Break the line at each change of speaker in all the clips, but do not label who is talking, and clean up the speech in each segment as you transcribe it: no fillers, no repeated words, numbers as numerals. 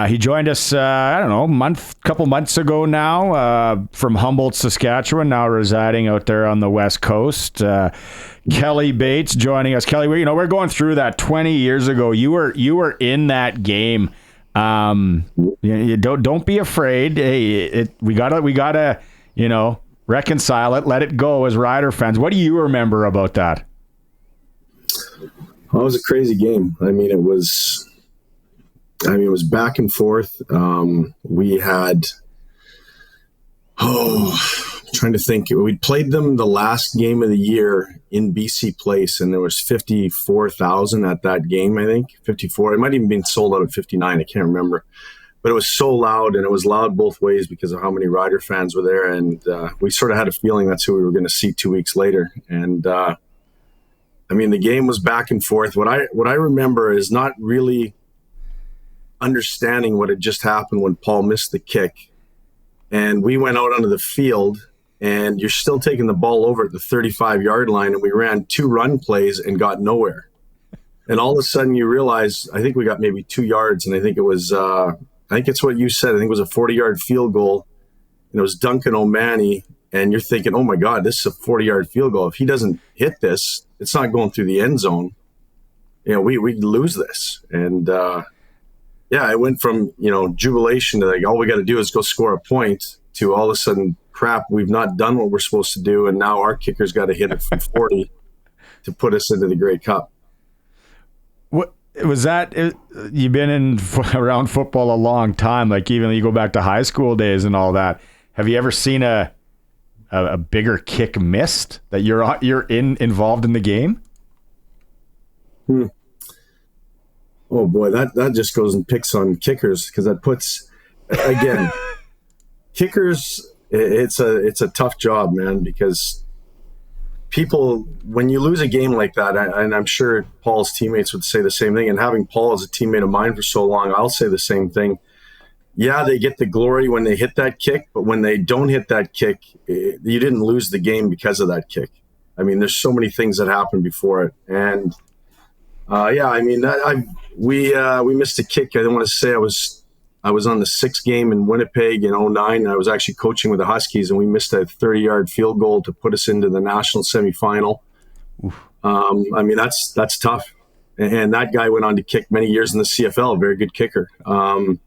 He joined us, I don't know, couple months ago now, from Humboldt, Saskatchewan, now residing out there on the West Coast. Kelly Bates joining us. Kelly, we're going through that 20 years ago. You were in that game. You don't be afraid. Hey, we gotta reconcile it, let it go as Rider fans. What do you remember about that?
Well, it was a crazy game. It was back and forth. We had, trying to think. We'd played them the last game of the year in BC Place, and there was 54,000 at that game, I think. 54. It might even been sold out at 59. I can't remember. But it was so loud, and it was loud both ways because of how many Rider fans were there. And we sort of had a feeling that's who we were going to see 2 weeks later. And, the game was back and forth. What I remember is not really understanding what had just happened when Paul missed the kick. And we went out onto the field, and you're still taking the ball over at the 35-yard line, and we ran 2 run plays and got nowhere. And all of a sudden you realize, I think we got maybe 2 yards, and I think it was, I think it's what you said, I think it was a 40-yard field goal, and it was Duncan O'Mahony, and you're thinking, oh my God, this is a 40-yard field goal. If he doesn't hit this, it's not going through the end zone. We lose this. And, it went from, jubilation to like, all we got to do is go score a point to all of a sudden, crap, we've not done what we're supposed to do. And now our kicker's got to hit it from 40 to put us into the Grey Cup.
What was that? You've been around football a long time. Like even you go back to high school days and all that. Have you ever seen a bigger kick missed that you're involved in the game?
Oh boy, that just goes and picks on kickers, because that puts, again, kickers. It's a tough job, man, because people, when you lose a game like that, and I'm sure Paul's teammates would say the same thing, and having Paul as a teammate of mine for so long, I'll say the same thing. Yeah, they get the glory when they hit that kick, but when they don't hit that kick, you didn't lose the game because of that kick. There's so many things that happened before it. And we missed a kick. I don't want to say I was on the 6th game in Winnipeg in 2009. I was actually coaching with the Huskies, and we missed a 30-yard field goal to put us into the national semifinal. That's tough. And that guy went on to kick many years in the CFL, a very good kicker. I've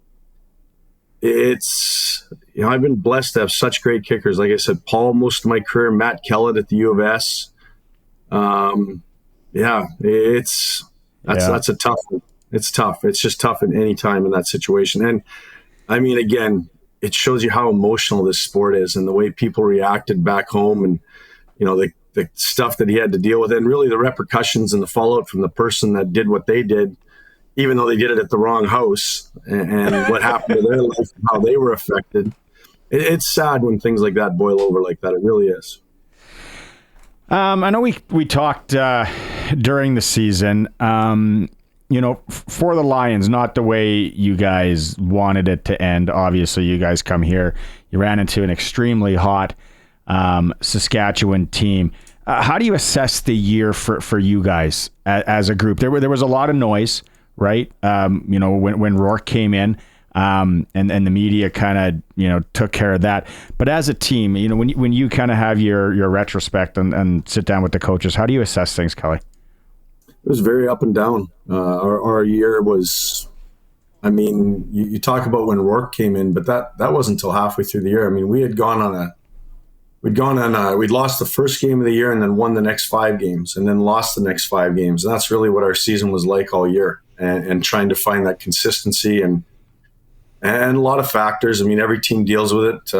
been blessed to have such great kickers. Like I said, Paul most of my career, Matt Kellett at the U of S. That's a tough one. It's tough. It's just tough at any time in that situation. And again, it shows you how emotional this sport is and the way people reacted back home, and the stuff that he had to deal with, and really the repercussions and the fallout from the person that did what they did, even though they did it at the wrong house, and what happened to their life and how they were affected. It's sad when things like that boil over like that. It really is.
I know we talked during the season, for the Lions, not the way you guys wanted it to end. Obviously, you guys come here, you ran into an extremely hot Saskatchewan team. How do you assess the year for you guys as a group? There was a lot of noise, right? When Rourke came in, and the media kind of took care of that. But as a team, when you kind of have your retrospect and sit down with the coaches, how do you assess things, Kelly?
It was very up and down. Our year was, you talk about when Rourke came in, but that wasn't until halfway through the year. We'd lost the first game of the year and then won the next 5 games and then lost the next 5 games. And that's really what our season was like all year, and trying to find that consistency and a lot of factors. Every team deals with it.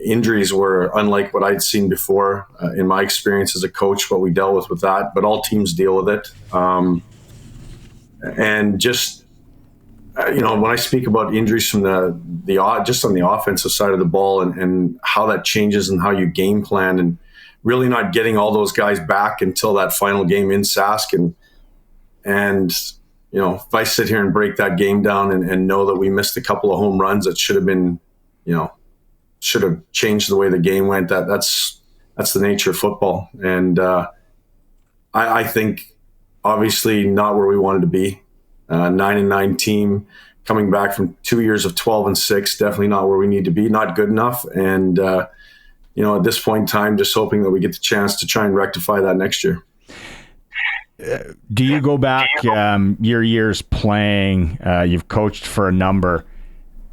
Injuries were unlike what I'd seen before in my experience as a coach, what we dealt with that, but all teams deal with it. And just, when I speak about injuries from just on the offensive side of the ball and how that changes and how you game plan, and really not getting all those guys back until that final game in Sask. And if I sit here and break that game down and know that we missed a couple of home runs that should have been, should have changed the way the game went, that's the nature of football. And I think obviously not where we wanted to be. 9-9 team coming back from 2 years of 12-6, definitely not where we need to be, not good enough. And, at this point in time, just hoping that we get the chance to try and rectify that next year.
Do you go back your years playing? You've coached for a number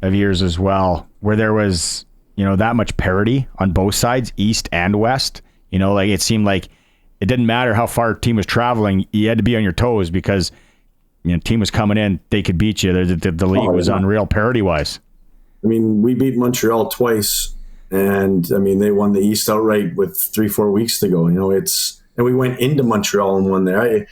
of years as well, where there was, that much parity on both sides, East and West. Like it seemed like it didn't matter how far a team was traveling. You had to be on your toes because team was coming in, they could beat you. The league was unreal parity-wise.
I mean, we beat Montreal twice, and they won the East outright with 3-4 weeks to go. And we went into Montreal and won there.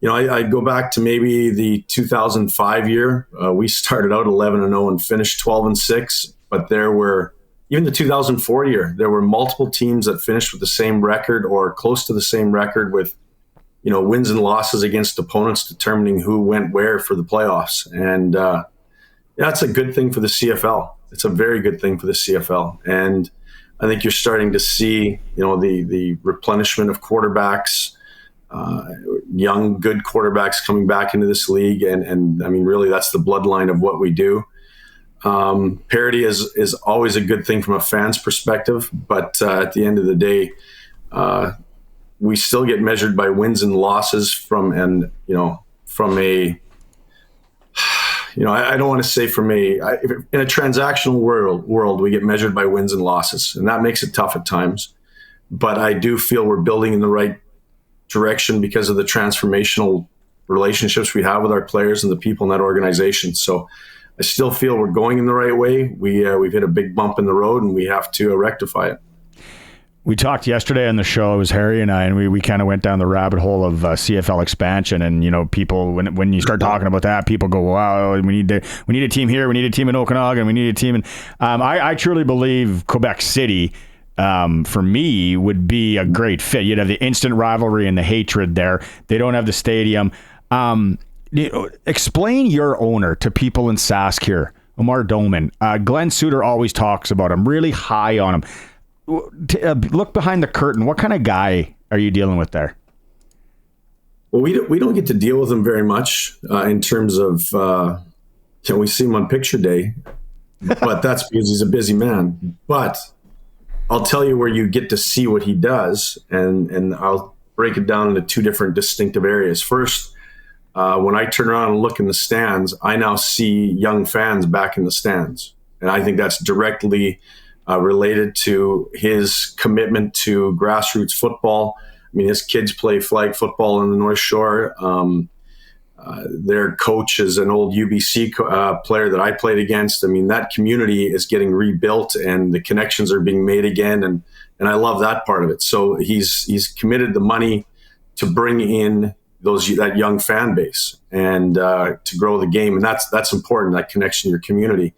I go back to maybe the 2005 year. We started out 11-0 and finished 12-6, but there were, even the 2004 year, there were multiple teams that finished with the same record or close to the same record with wins and losses against opponents determining who went where for the playoffs. And that's a good thing for the CFL. It's a very good thing for the CFL. And I think you're starting to see, the replenishment of quarterbacks, young, good quarterbacks coming back into this league. And really that's the bloodline of what we do. Parity is always a good thing from a fan's perspective. But at the end of the day, we still get measured by wins and losses I don't want to say in a transactional world, we get measured by wins and losses, and that makes it tough at times. But I do feel we're building in the right direction because of the transformational relationships we have with our players and the people in that organization. So I still feel we're going in the right way. We've hit a big bump in the road, and we have to rectify it.
We talked yesterday on the show, it was Harry and I, and we kind of went down the rabbit hole of CFL expansion. And, people, when you start talking about that, people go, wow, we need a team here. We need a team in Okanagan. We need a team. And I truly believe Quebec City, for me, would be a great fit. You'd have the instant rivalry and the hatred there. They don't have the stadium. Explain your owner to people in Sask here, Omar Doman. Glenn Suter always talks about him, really high on him. Look behind the curtain. What kind of guy are you dealing with there?
Well, we don't get to deal with him very much in terms of we see him on picture day, but that's because he's a busy man. But I'll tell you where you get to see what he does, and I'll break it down into two different distinctive areas. First, when I turn around and look in the stands, I now see young fans back in the stands, and I think that's directly related to his commitment to grassroots football. His kids play flag football in the North Shore. Their coach is an old UBC player that I played against. That community is getting rebuilt and the connections are being made again. And I love that part of it. So he's committed the money to bring in that young fan base and to grow the game. And that's important, that connection to your community.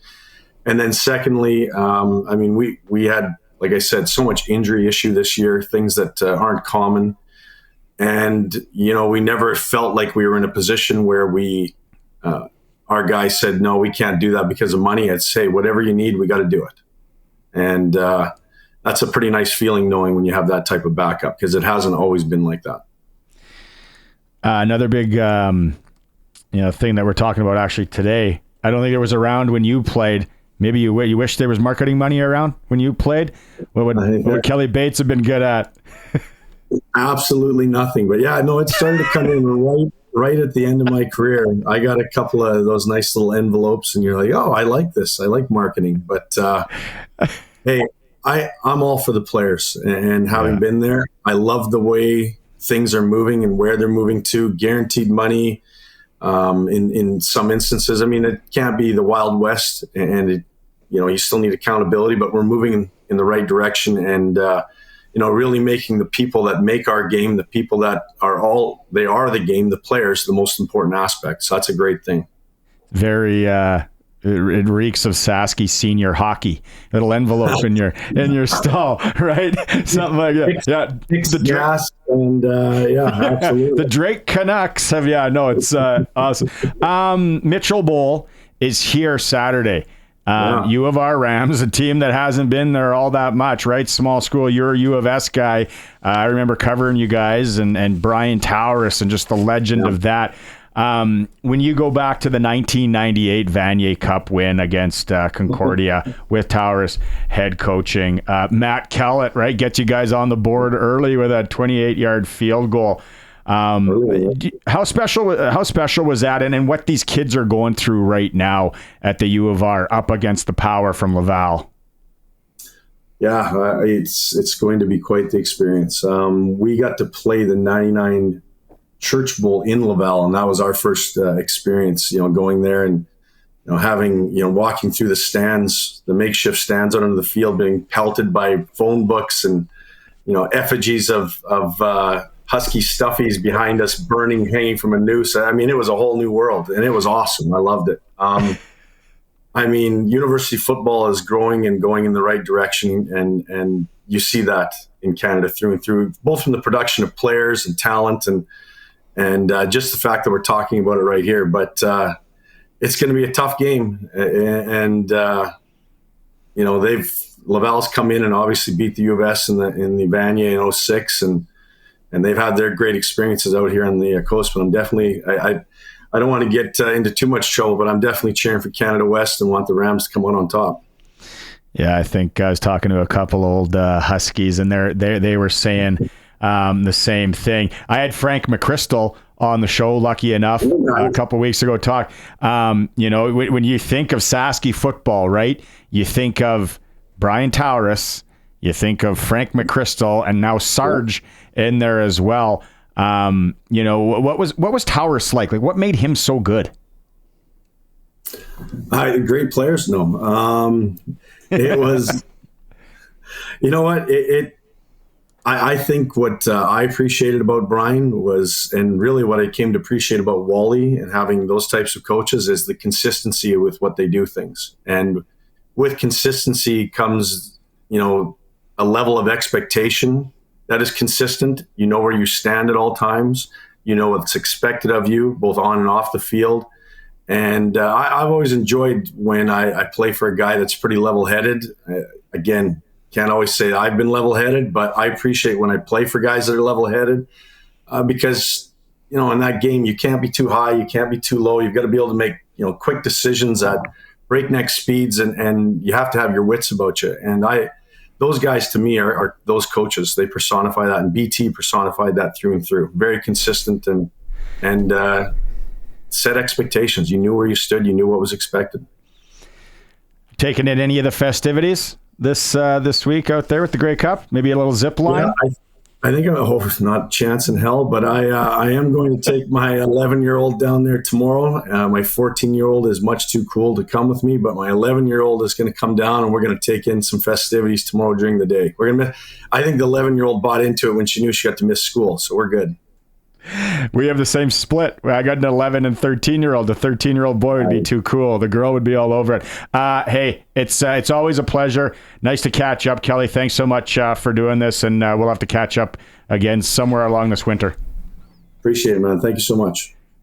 And then secondly, we had, like I said, so much injury issue this year, things that aren't common. And, we never felt like we were in a position where our guy said, no, we can't do that because of money. I'd say, whatever you need, we got to do it. And that's a pretty nice feeling knowing when you have that type of backup, because it hasn't always been like that.
Another big, thing that we're talking about actually today, I don't think it was around when you played. Maybe you wish there was marketing money around when you played. What would Kelly Bates have been good at?
Absolutely nothing. But yeah, no, it started to come in right at the end of my career. I got a couple of those nice little envelopes, and you're like, oh, I like this. I like marketing. But hey, I'm all for the players, and having been there, I love the way things are moving and where they're moving to. Guaranteed money. In some instances, it can't be the Wild West, and you still need accountability, but we're moving in the right direction, and really making the people that make our game, the people that are the game, the players, the most important aspect. So that's a great thing.
Very, it reeks of Sasky senior hockey. Little envelope in your stall, right? Something like that.
The gas and absolutely.
The Drake Canucks have, it's awesome. Mitchell Bowl is here Saturday. U of R Rams, a team that hasn't been there all that much, right? Small school. You're a U of S guy. I remember covering you guys and Brian Towers and just the legend of that. When you go back to the 1998 Vanier Cup win against Concordia with Towers head coaching, Matt Kellett, right, gets you guys on the board early with a 28-yard field goal. How special was that, and what these kids are going through right now at the U of R up against the power from Laval?
Yeah, it's going to be quite the experience. We got to play the 99 Church Bowl in Laval, and that was our first experience, going there and having, walking through the stands, the makeshift stands out on the field, being pelted by phone books and, effigies of Husky stuffies behind us burning, hanging from a noose. I mean, it was a whole new world, and it was awesome. I loved it. University football is growing and going in the right direction, and you see that in Canada through and through, both from the production of players and talent and just the fact that we're talking about it right here. But it's going to be a tough game, and Laval's come in and obviously beat the U of S in the Vanier in 2006, and they've had their great experiences out here on the coast. But I'm definitely I don't want to get into too much trouble, but I'm definitely cheering for Canada West and want the Rams to come out on top.
Yeah, I think I was talking to a couple old Huskies, and they were saying the same thing. I had Frank McChrystal on the show, lucky enough, a couple of weeks ago, talk. When you think of Saski football, right, you think of Brian Towers, you think of Frank McChrystal, and now Sarge in there as well. What was Towers like? Like, what made him so good?
Great players. No, it was, what I think what I appreciated about Brian was, and really what I came to appreciate about Wally and having those types of coaches, is the consistency with what they do things. And with consistency comes, a level of expectation that is consistent. You know where you stand at all times. You know what's expected of you, both on and off the field. And I've always enjoyed when I play for a guy that's pretty level-headed. Again, can't always say I've been level-headed, but I appreciate when I play for guys that are level-headed because, in that game, you can't be too high, you can't be too low. You've got to be able to make, quick decisions at breakneck speeds, and you have to have your wits about you. And those guys to me are those coaches. They personify that, and BT personified that through and through. Very consistent and set expectations. You knew where you stood. You knew what was expected.
Taking in any of the festivities this week out there with the Grey Cup? Maybe a little zip line?
Yeah, I think I'm not a chance in hell, but I am going to take my 11-year-old down there tomorrow. My 14-year-old is much too cool to come with me, but my 11-year-old is going to come down, and we're going to take in some festivities tomorrow during the day. I think the 11-year-old bought into it when she knew she got to miss school, so we're good.
We have the same split. I got an 11 and 13-year-old. The 13-year-old boy would be too cool. The girl would be all over it. Hey, it's always a pleasure. Nice to catch up, Kelly. Thanks so much for doing this, and we'll have to catch up again somewhere along this winter.
Appreciate it, man. Thank you so much.